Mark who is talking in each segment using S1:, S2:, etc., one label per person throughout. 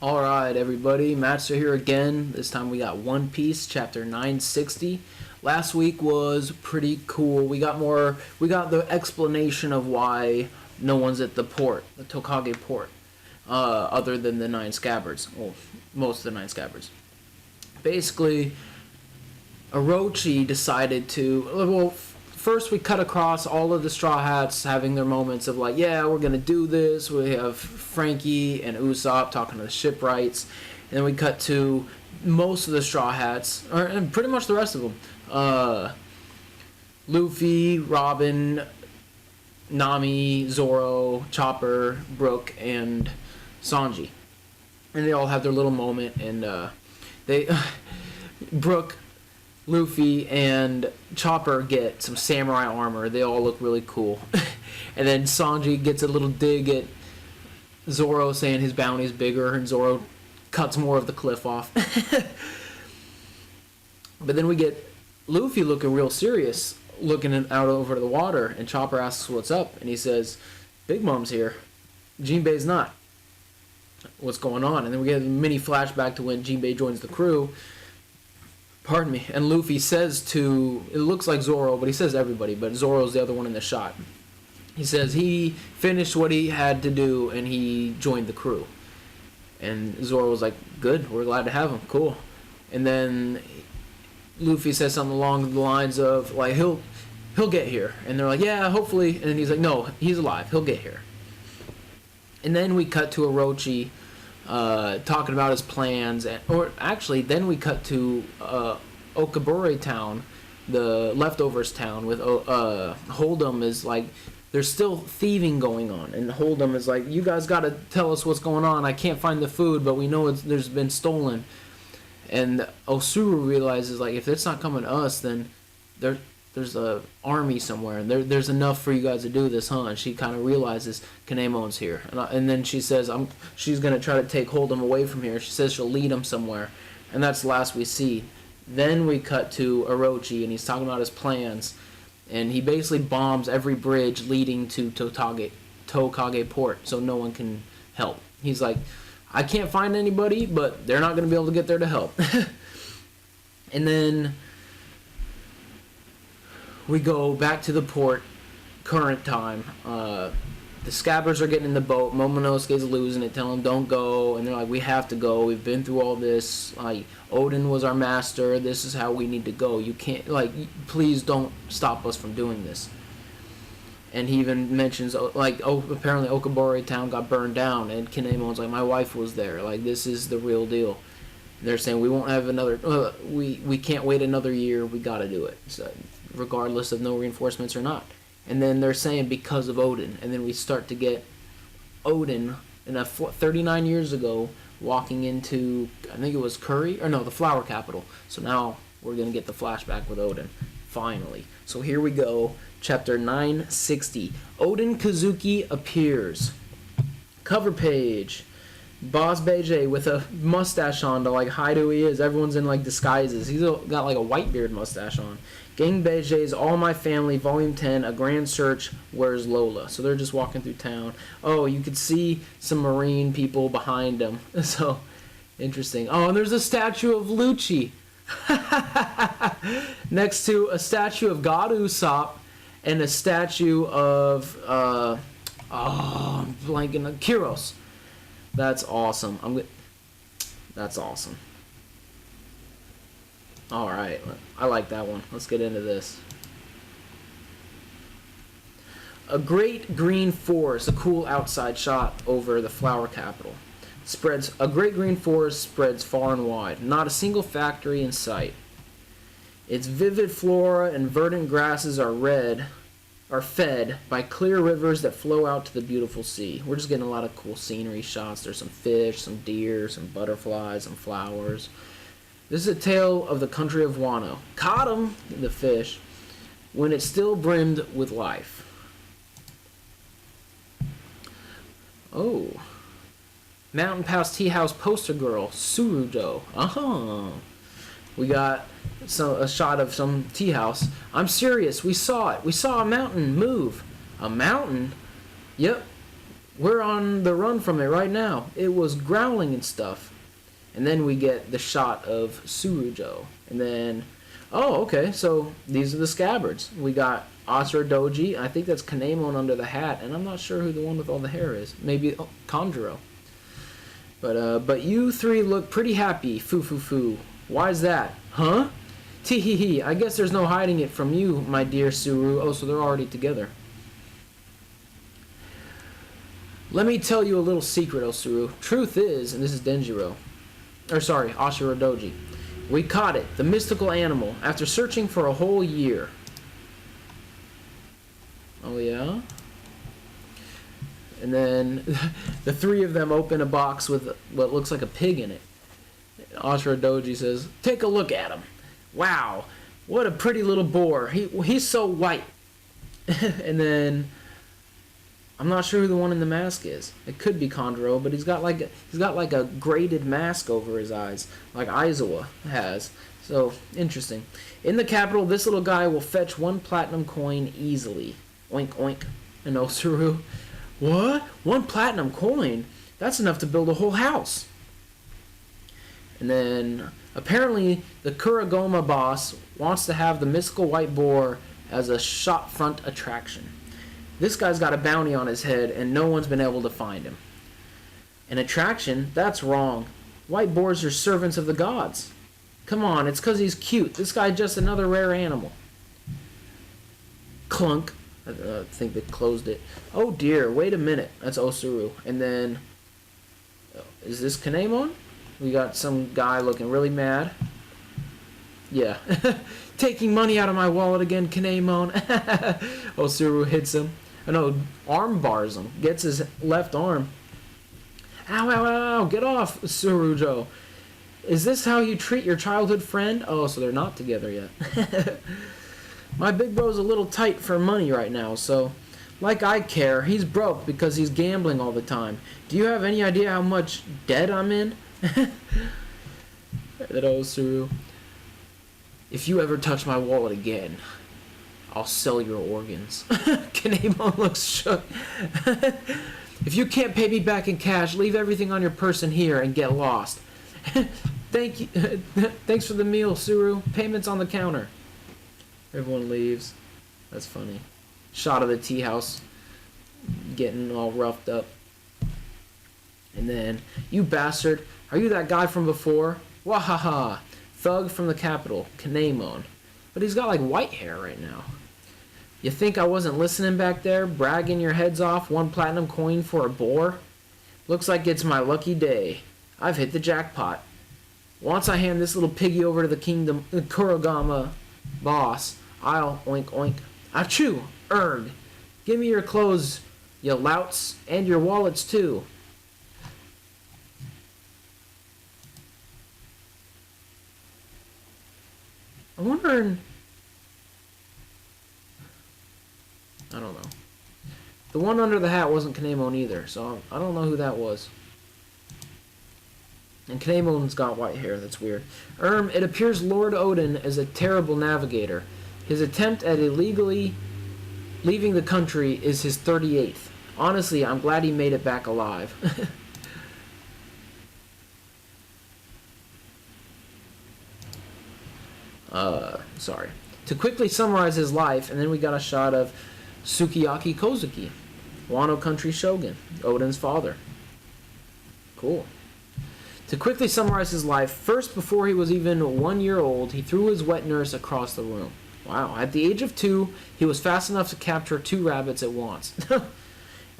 S1: Alright, everybody, Master here again. This time we got One Piece, chapter 960. Last week was pretty cool. We got the explanation of why no one's at the port, the Tokage port, other than the 9 scabbards. Well, most of the 9 scabbards. Basically, Orochi decided to, first we cut across all of the Straw Hats having their moments of like, yeah, we're going to do this. We have Frankie and Usopp talking to the shipwrights. And then we cut to most of the Straw Hats, and pretty much the rest of them. Luffy, Robin, Nami, Zoro, Chopper, Brook, and Sanji. And they all have their little moment, and Brook, Luffy, and Chopper get some samurai armor. They all look really cool. And then Sanji gets a little dig at Zoro saying his bounty's bigger, and Zoro cuts more of the cliff off. But then we get Luffy looking real serious, looking out over the water, and Chopper asks what's up, and he says, Big Mom's here. Jinbei's not. What's going on? And then we get a mini flashback to when Jinbei joins the crew. Pardon me. And Luffy says to, it looks like Zoro, but he says everybody, but Zoro's the other one in the shot. He says he finished what he had to do and he joined the crew. And Zoro was like, good, we're glad to have him, cool. And then Luffy says something along the lines of, like, he'll get here. And they're like, yeah, hopefully. And then he's like, no, he's alive, he'll get here. And then we cut to Orochi talking about his plans, or actually then we cut to Okabure town, the leftovers town, with Hold'em is like, there's still thieving going on, and Hold'em is like, you guys gotta tell us what's going on. I can't find the food, but we know there's been stolen. And Osuru realizes, like, if it's not coming to us, then there's a army somewhere, and there's enough for you guys to do this, huh? And she kind of realizes Kanemon's here, and then she says she's gonna try to take Hold'em away from here. She says she'll lead him somewhere, and that's the last we see. Then we cut to Orochi, and he's talking about his plans, and he basically bombs every bridge leading to Tokage port, so no one can help. He's like, I can't find anybody, but they're not gonna be able to get there to help. And then we go back to the port, current time. The Scabbards are getting in the boat. Momonosuke's losing it, telling them don't go. And they're like, we have to go. We've been through all this. Like, Oden was our master. This is how we need to go. You can't, like, please don't stop us from doing this. And he even mentions, like, apparently Okabure town got burned down. And Kinemon's like, my wife was there. Like, this is the real deal. They're saying we won't have another, we can't wait another year. We got to do it. So, regardless of no reinforcements or not. And then they're saying because of Oden. And then we start to get Oden, 39 years ago, walking into, I think it was the flower capital. So now we're going to get the flashback with Oden, finally. So here we go, chapter 960. Oden Kazuki appears. Cover page. Boss Beijing with a mustache on to like hide who he is. Everyone's in like disguises. He's got like a white beard mustache on. Gang Beijing's All My Family, Volume 10, A Grand Search, Where's Lola? So they're just walking through town. Oh, you could see some marine people behind them. So, interesting. Oh, and there's a statue of Lucci. Next to a statue of God Usopp and a statue of, I'm blanking on Kyros. That's awesome. That's awesome. Alright, I like that one. Let's get into this. A great green forest, a cool outside shot over the flower capital. A great green forest spreads far and wide, not a single factory in sight. Its vivid flora and verdant grasses are fed by clear rivers that flow out to the beautiful sea. We're just getting a lot of cool scenery shots. There's some fish, some deer, some butterflies, some flowers. This is a tale of the country of Wano. Caught him, the fish, when it still brimmed with life. Oh. Mountain Pass Tea House poster girl, Surujo. Oh. We got a shot of some tea house. I'm serious, we saw it. We saw a mountain move. A mountain? Yep. We're on the run from it right now. It was growling and stuff. And then we get the shot of Surujo. And then, oh, okay, so these are the scabbards. We got Asura Doji. I think that's Kanemon under the hat. And I'm not sure who the one with all the hair is. Maybe Conjuro. But you three look pretty happy. Foo foo foo. Why's that? Huh? Tee hee hee. I guess there's no hiding it from you, my dear Suru. Oh, so they're already together. Let me tell you a little secret, Osuru. Truth is, and this is Denjiro, Ashura Doji. We caught it, the mystical animal, after searching for a whole year. Oh yeah? And then the three of them open a box with what looks like a pig in it. Ashura Doji says, "Take a look at him. Wow, what a pretty little boar. He's so white." And then I'm not sure who the one in the mask is. It could be Kondro, but he's got like a graded mask over his eyes, like Aizawa has. So interesting. In the capital, this little guy will fetch 1 platinum coin easily. Oink oink. And Osuru, what? 1 platinum coin? That's enough to build a whole house. And then apparently the Kuragoma boss wants to have the mystical white boar as a shopfront attraction. This guy's got a bounty on his head, and no one's been able to find him. An attraction? That's wrong. White boars are servants of the gods. Come on, it's because he's cute. This guy's just another rare animal. Clunk. I think they closed it. Oh dear, wait a minute. That's Osuru. And then, is this Kanemon? We got some guy looking really mad. Yeah. Taking money out of my wallet again, Kanemon. Osuru hits him. Oh no, arm bars him. Gets his left arm. Ow, ow, ow, get off, Surujo. Is this how you treat your childhood friend? Oh, so they're not together yet. My big bro's a little tight for money right now, so like I care, he's broke because he's gambling all the time. Do you have any idea how much debt I'm in? That Osuru. If you ever touch my wallet again, I'll sell your organs. Kanemon looks shook. If you can't pay me back in cash, leave everything on your person here and get lost. Thank you. Thanks for the meal, Suru. Payment's on the counter. Everyone leaves. That's funny. Shot of the tea house getting all roughed up. And then, you bastard, are you that guy from before? Wahaha. Thug from the capital, Kanemon. But he's got like white hair right now. You think I wasn't listening back there, bragging your heads off, 1 platinum coin for a boar? Looks like it's my lucky day. I've hit the jackpot. Once I hand this little piggy over to the kingdom, the Kuragama boss, I'll oink oink. Achoo! Erg! Give me your clothes, you louts, and your wallets too. I'm wondering... I don't know. The one under the hat wasn't Kanemon either, so I don't know who that was. And Kanemon's got white hair, that's weird. It appears Lord Oden is a terrible navigator. His attempt at illegally leaving the country is his 38th. Honestly, I'm glad he made it back alive. Sorry. To quickly summarize his life, and then we got a shot of Sukiyaki Kozuki, Wano Country Shogun, Oden's father. Cool. To quickly summarize his life, first before he was even 1 year old, he threw his wet nurse across the room. Wow. At the age of 2, he was fast enough to capture 2 rabbits at once.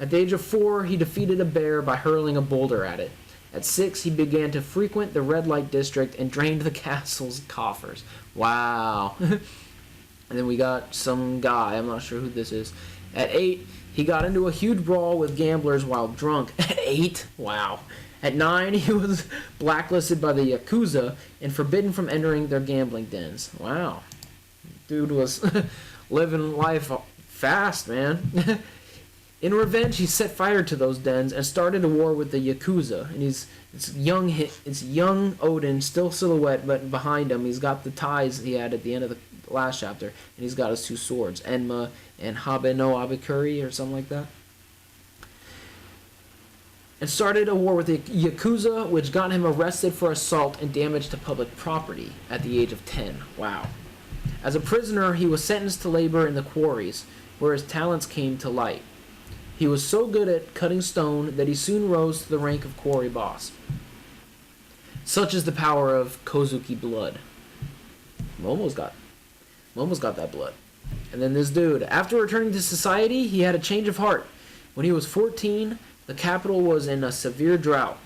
S1: At the age of 4, he defeated a bear by hurling a boulder at it. At 6, he began to frequent the red light district and drained the castle's coffers. Wow. And then we got some guy, I'm not sure who this is. At 8, he got into a huge brawl with gamblers while drunk. At 8? Wow. At 9, he was blacklisted by the Yakuza and forbidden from entering their gambling dens. Wow. Dude was living life fast, man. In revenge, he set fire to those dens and started a war with the Yakuza. And it's young Oden, still silhouette, but behind him, he's got the ties he had at the end of the last chapter, and he's got his 2 swords, Enma and Habe no Abikuri, or something like that. and started a war with the Yakuza, which got him arrested for assault and damage to public property at the age of 10. Wow. As a prisoner, he was sentenced to labor in the quarries, where his talents came to light. He was so good at cutting stone that he soon rose to the rank of quarry boss. Such is the power of Kozuki blood. Momo's got that blood. And then this dude, after returning to society, he had a change of heart. When he was 14, the capital was in a severe drought.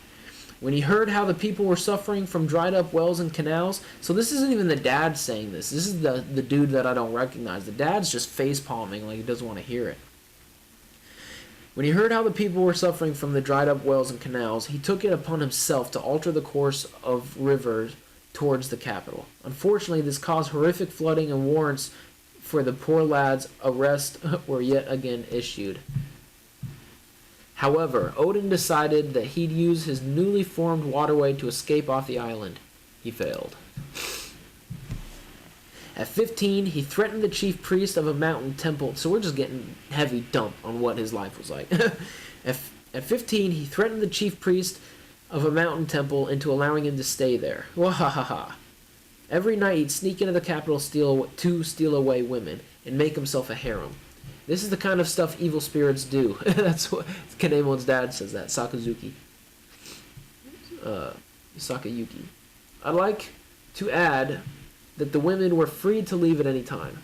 S1: When he heard how the people were suffering from dried up wells and canals, so this isn't even the dad saying this. This is the dude that I don't recognize. The dad's just face palming like he doesn't want to hear it. When he heard how the people were suffering from the dried up wells and canals, he took it upon himself to alter the course of rivers towards the capital. Unfortunately, this caused horrific flooding, and warrants for the poor lad's arrest were yet again issued. However, Oden decided that he'd use his newly formed waterway to escape off the island. He failed. At 15, he threatened the chief priest of a mountain temple. So we're just getting heavy dump on what his life was like. At 15, he threatened the chief priest of a mountain temple into allowing him to stay there. Wahahaha. Every night he'd sneak into the capital to steal away women and make himself a harem. This is the kind of stuff evil spirits do. That's what Kanemon's dad says that. Sakayuki. I'd like to add that the women were free to leave at any time.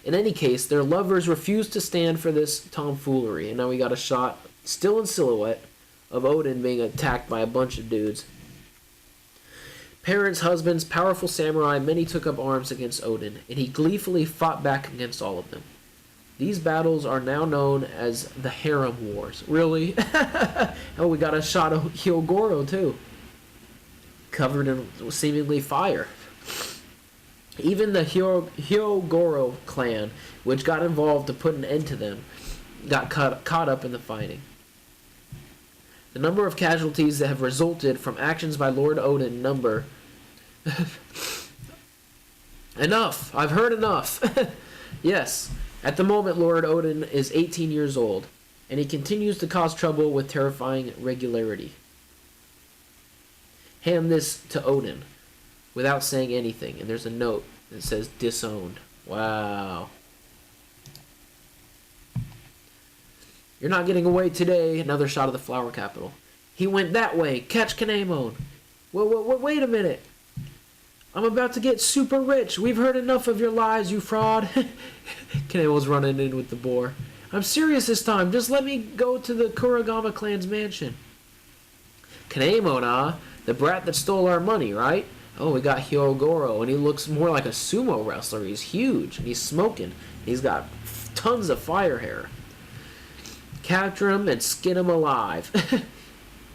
S1: In any case, their lovers refused to stand for this tomfoolery, and now we got a shot, still in silhouette, of Oden being attacked by a bunch of dudes. Parents, husbands, powerful samurai, many took up arms against Oden, and he gleefully fought back against all of them. These battles are now known as the Harem Wars. Really? Oh, we got a shot of Hyogoro, too. Covered in seemingly fire. Even the Hyogoro clan, which got involved to put an end to them, got caught up in the fighting. The number of casualties that have resulted from actions by Lord Oden number... Enough! I've heard enough! Yes, at the moment Lord Oden is 18 years old, and he continues to cause trouble with terrifying regularity. Hand this to Oden, without saying anything, and there's a note that says disowned. Wow. You're not getting away today. Another shot of the flower capital. He went that way. Catch Kanemon. Wait a minute. I'm about to get super rich. We've heard enough of your lies, you fraud. Kanemon's running in with the boar. I'm serious this time. Just let me go to the Kurogama clan's mansion. Kanemon, the brat that stole our money, right? Oh, we got Hyogoro, and he looks more like a sumo wrestler. He's huge, and he's smoking. He's got tons of fire hair. Capture him and skin him alive.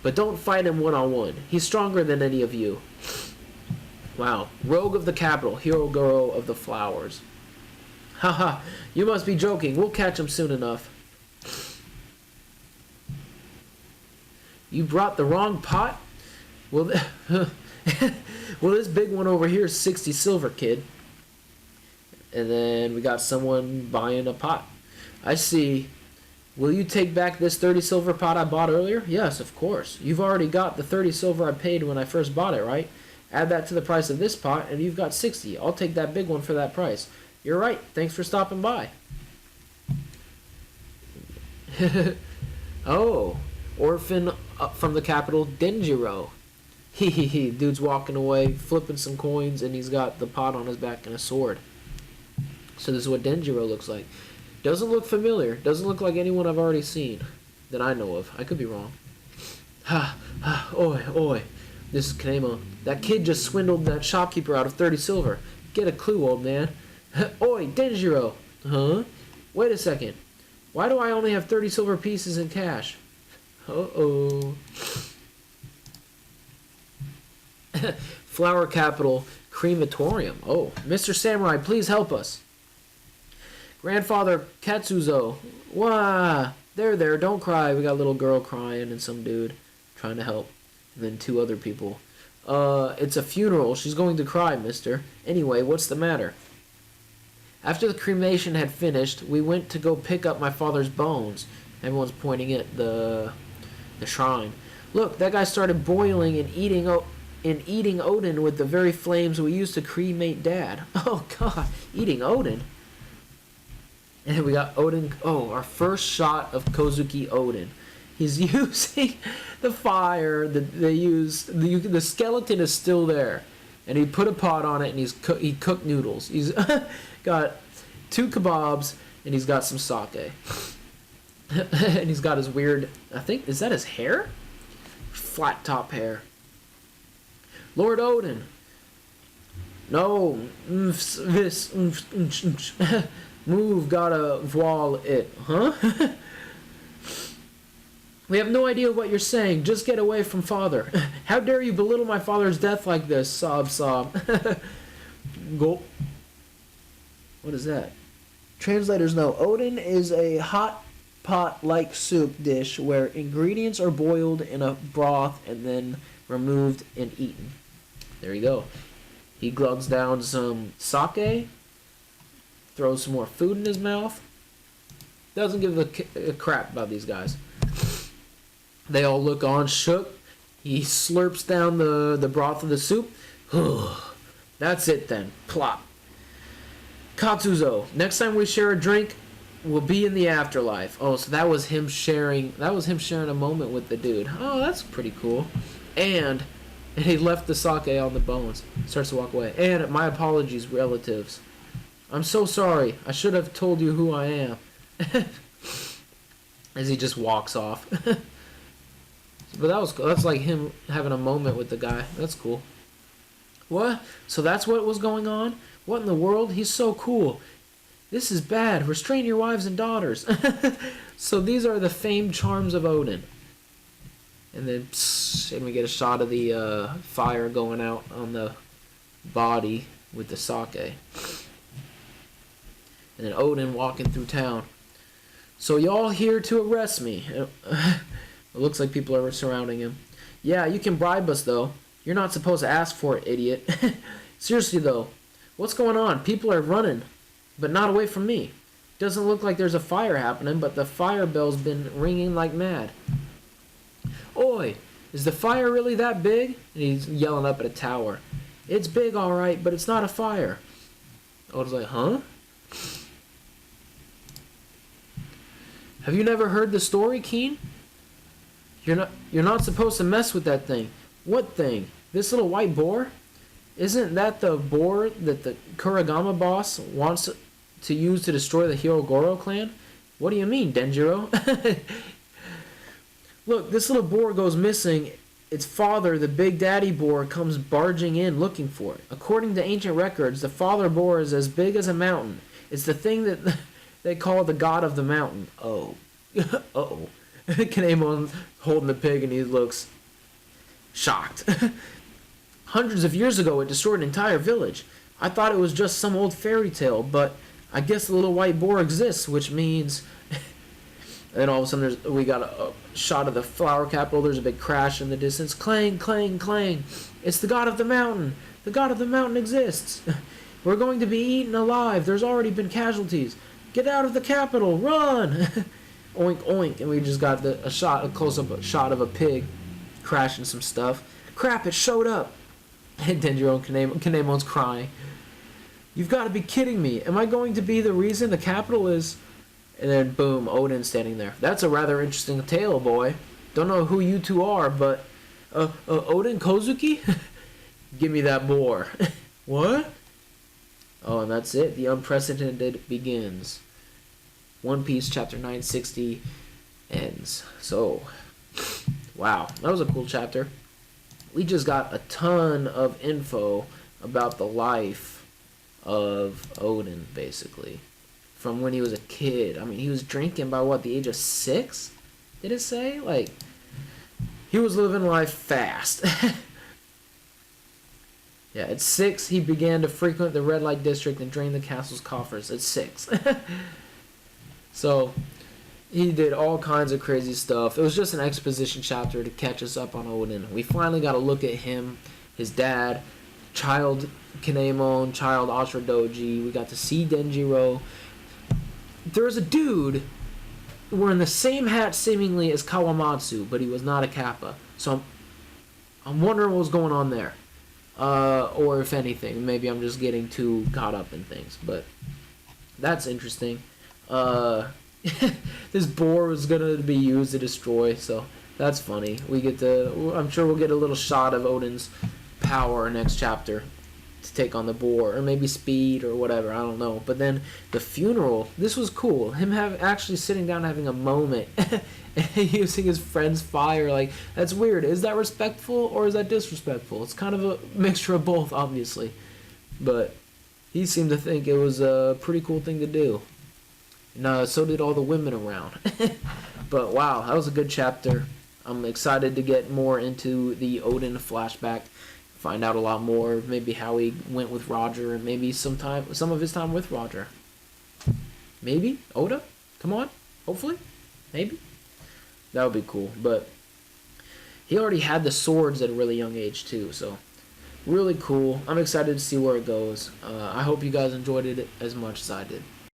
S1: But don't fight him one-on-one. He's stronger than any of you. Wow. Rogue of the capital, Hyogoro of the flowers. Haha, you must be joking. We'll catch him soon enough. You brought the wrong pot? Well, well, this big one over here is 60 silver, kid. And then we got someone buying a pot. I see. Will you take back this 30 silver pot I bought earlier? Yes, of course. You've already got the 30 silver I paid when I first bought it, right? Add that to the price of this pot, and you've got 60. I'll take that big one for that price. You're right. Thanks for stopping by. Oh, orphan from the capital, Denjiro. Hehehe, dude's walking away, flipping some coins, and he's got the pot on his back and a sword. So this is what Denjiro looks like. Doesn't look familiar. Doesn't look like anyone I've already seen that I know of. I could be wrong. Ha, ha, oi, oi. This is Kanemo. That kid just swindled that shopkeeper out of 30 silver. Get a clue, old man. Oi, Denjiro. Huh? Wait a second. Why do I only have 30 silver pieces in cash? Uh-oh. Flower capital, crematorium. Oh, Mr. Samurai, please help us. Grandfather Katsuzo. Wah! There, don't cry. We got a little girl crying and some dude trying to help. And then two other people. It's a funeral. She's going to cry, mister. Anyway, what's the matter? After the cremation had finished, we went to go pick up my father's bones. Everyone's pointing at the shrine. Look, that guy started boiling and eating Oden with the very flames we used to cremate Dad. Oh God, eating Oden. And we got Oden. Oh, our first shot of Kozuki Oden. He's using the fire that they use. The skeleton is still there, and he put a pot on it, and he cooked noodles. He's got 2 kebabs, and he's got some sake. And he's got his weird, I think, is that his hair? Flat top hair. Lord Oden. No, this, move, gotta voile it, huh? We have no idea what you're saying. Just get away from father. How dare you belittle my father's death like this? Sob, sob. Go. What is that? Translators know. Oden is a hot pot-like soup dish where ingredients are boiled in a broth and then removed and eaten. There you go. He glugs down some sake, throws some more food in his mouth. Doesn't give a crap about these guys. They all look on, shook. He slurps down the broth of the soup. That's it then. Plop. Katsuzo, next time we share a drink, we'll be in the afterlife. Oh, so that was him sharing a moment with the dude. Oh, that's pretty cool. And he left the sake on the bones. Starts to walk away. And my apologies, relatives. I'm so sorry. I should have told you who I am. As he just walks off. But that was cool. That's like him having a moment with the guy. That's cool. What? So that's what was going on? What in the world? He's so cool. This is bad. Restrain your wives and daughters. So these are the famed charms of Oden. And then and we get a shot of the fire going out on the body with the sake. And then Oden walking through town. So y'all here to arrest me? It looks like people are surrounding him. Yeah, you can bribe us though. You're not supposed to ask for it, idiot. Seriously though, what's going on? People are running, but not away from me. Doesn't look like there's a fire happening, but the fire bell's been ringing like mad. Oi, is the fire really that big? And he's yelling up at a tower. It's big, all right, but it's not a fire. Oden's like, huh? Have you never heard the story, Keen? You're not supposed to mess with that thing. What thing? This little white boar? Isn't that the boar that the Kuragama boss wants to use to destroy the Hirogoro clan? What do you mean, Denjiro? Look, this little boar goes missing. Its father, the big daddy boar, comes barging in looking for it. According to ancient records, the father boar is as big as a mountain. It's the thing that they call the god of the mountain. Oh. Uh-oh. Kanemon's holding the pig and he looks shocked. Hundreds of years ago, it destroyed an entire village. I thought it was just some old fairy tale, but I guess the little white boar exists, which means... And then all of a sudden, we got a shot of the flower capital. There's a big crash in the distance. Clang, clang, clang. It's the god of the mountain. The god of the mountain exists. We're going to be eaten alive. There's already been casualties. Get out of the capital. Run. Oink, oink. And we just got a close-up shot of a pig crashing some stuff. Crap, it showed up. And Denjiro and Kanemon's crying. You've got to be kidding me. Am I going to be the reason the capital is... And then, boom, Oden standing there. That's a rather interesting tale, boy. Don't know who you two are, but... Oden Kozuki? Give me that boar. What? Oh, and that's it. The unprecedented begins. One Piece chapter 960 ends. So, wow. That was a cool chapter. We just got a ton of info about the life of Oden, basically. From when he was a kid. I mean, he was drinking by what, the age of 6? Did it say? Like, he was living life fast. Yeah, at 6, he began to frequent the red light district and drain the castle's coffers. At 6. So, he did all kinds of crazy stuff. It was just an exposition chapter to catch us up on Oden. We finally got to look at him, his dad, child Kinemon, child Ashura Doji. We got to see Denjiro. There was a dude wearing the same hat seemingly as Kawamatsu, but he was not a Kappa. So I'm wondering what was going on there. Or if anything, maybe I'm just getting too caught up in things. But that's interesting. This boar was gonna be used to destroy, so that's funny. I'm sure we'll get a little shot of Oden's power next chapter to take on the boar, or maybe speed or whatever, I don't know. But then the funeral, this was cool. Him actually sitting down having a moment using his friend's fire, like, that's weird. Is that respectful or is that disrespectful? It's kind of a mixture of both, obviously. But he seemed to think it was a pretty cool thing to do. And so did all the women around. But wow, that was a good chapter. I'm excited to get more into the Oden flashback. Find out a lot more, maybe how he went with Roger, and maybe some of his time with Roger. Maybe Oda, come on, hopefully, maybe that would be cool. But he already had the swords at a really young age too, so really cool. I'm excited to see where it goes. I hope you guys enjoyed it as much as I did.